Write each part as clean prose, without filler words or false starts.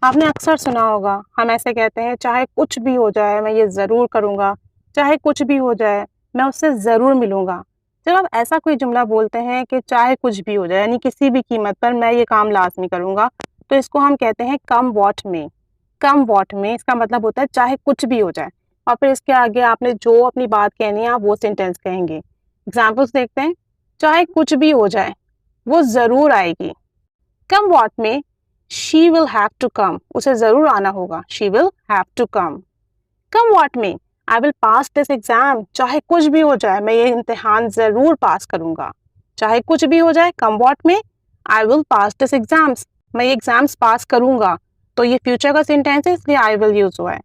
आपने अक्सर सुना होगा, हम ऐसे कहते हैं चाहे कुछ भी हो जाए मैं ये ज़रूर करूँगा, चाहे कुछ भी हो जाए मैं उससे ज़रूर मिलूँगा। जब आप ऐसा कोई जुमला बोलते हैं कि चाहे कुछ भी हो जाए यानी किसी भी कीमत पर मैं ये काम लाज़मी करूँगा, तो इसको हम कहते हैं come what may. Come what मे इसका मतलब होता है चाहे कुछ भी हो जाए और फिर इसके आगे आपने जो अपनी बात कहनी है आप वो सेंटेंस कहेंगे। एग्ज़ाम्पल्स देखते हैं, चाहे कुछ भी हो जाए, वो ज़रूर आएगी। Come what may she will have to come, उसे जरूर आना होगा, she will have to come what may I will pass this exam, चाहे कुछ भी हो जाए मैं ये इम्तिहान जरूर पास करूंगा। चाहे कुछ भी हो जाए, come what may I will pass this exams, मैं ये एग्जाम्स पास करूंगा। तो ये फ्यूचर का सेंटेंस है इसलिए आई विल यूज हुआ है।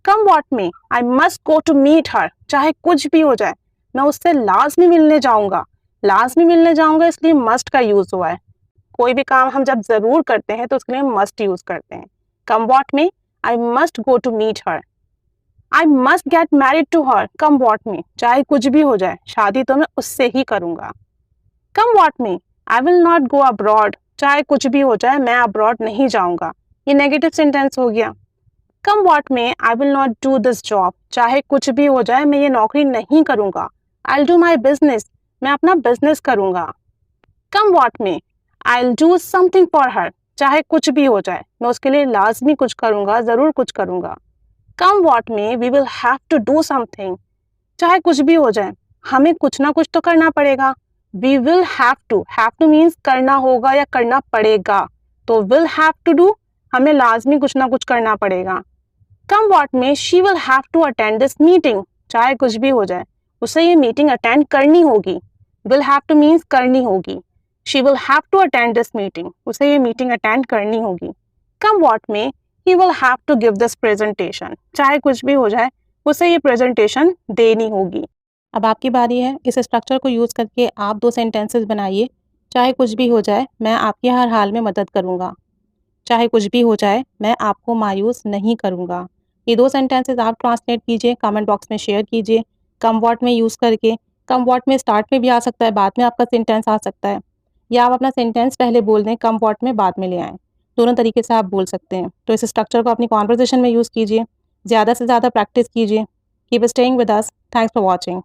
Come what may I must go to meet her, चाहे कुछ भी हो जाए मैं उससे लाजमी मिलने जाऊंगा। लाजमी मिलने जाऊंगा इसलिए मस्ट का यूज हुआ है। कोई भी काम हम जब जरूर करते हैं तो उसके लिए मस्ट यूज करते हैं। Come what may I must go to meet her, I must get married to her. Come what may चाहे कुछ भी हो जाए शादी तो मैं उससे ही करूंगा। Come what may I will not go abroad, चाहे कुछ भी हो जाए मैं अब्रॉड नहीं जाऊंगा। ये नेगेटिव सेंटेंस हो गया। कम what may I will not do this job, चाहे कुछ भी हो जाए मैं ये नौकरी नहीं करूंगा। आई डू माई बिजनेस, मैं अपना बिजनेस करूंगा। Come what may I will do something for her, चाहे कुछ भी हो जाए मैं उसके लिए लाजमी कुछ करूंगा, जरूर कुछ करूंगा। Come what may we will have to do something, चाहे कुछ भी हो जाए हमें कुछ ना कुछ तो करना पड़ेगा। We will have to means करना होगा या करना पड़ेगा, तो विल हैव टू डू हमें लाजमी कुछ ना कुछ करना पड़ेगा। Come what may she will have to attend this meeting, चाहे कुछ भी हो जाए उसे ये मीटिंग अटेंड करनी होगी। विल हैव टू मीन्स करनी होगी, she will have to attend this meeting, उसे ये मीटिंग अटेंड करनी होगी। Come what may he will have to give this presentation, चाहे कुछ भी हो जाए उसे ये प्रेजेंटेशन देनी होगी। अब आपकी बारी है, इस स्ट्रक्चर को यूज़ करके आप 2 सेंटेंसेस बनाइए। चाहे कुछ भी हो जाए मैं आपकी हर हाल में मदद करूँगा। चाहे कुछ भी हो जाए मैं आपको मायूस नहीं करूँगा। ये 2 सेंटेंसेस आप ट्रांसलेट कीजिए, कमेंट बॉक्स में शेयर कीजिए। कम व्हाट में यूज़ करके, कम व्हाट में स्टार्ट में भी आ सकता है, बाद में आपका सेंटेंस आ सकता है, या आप अपना सेंटेंस पहले बोल दें, कम व्हाट में बाद में ले आएँ। दोनों तरीके से आप बोल सकते हैं। तो इस स्ट्रक्चर को अपनी कन्वर्सेशन में यूज़ कीजिए। ज़्यादा से ज़्यादा प्रैक्टिस कीजिए। Keep staying with us. Thanks for watching.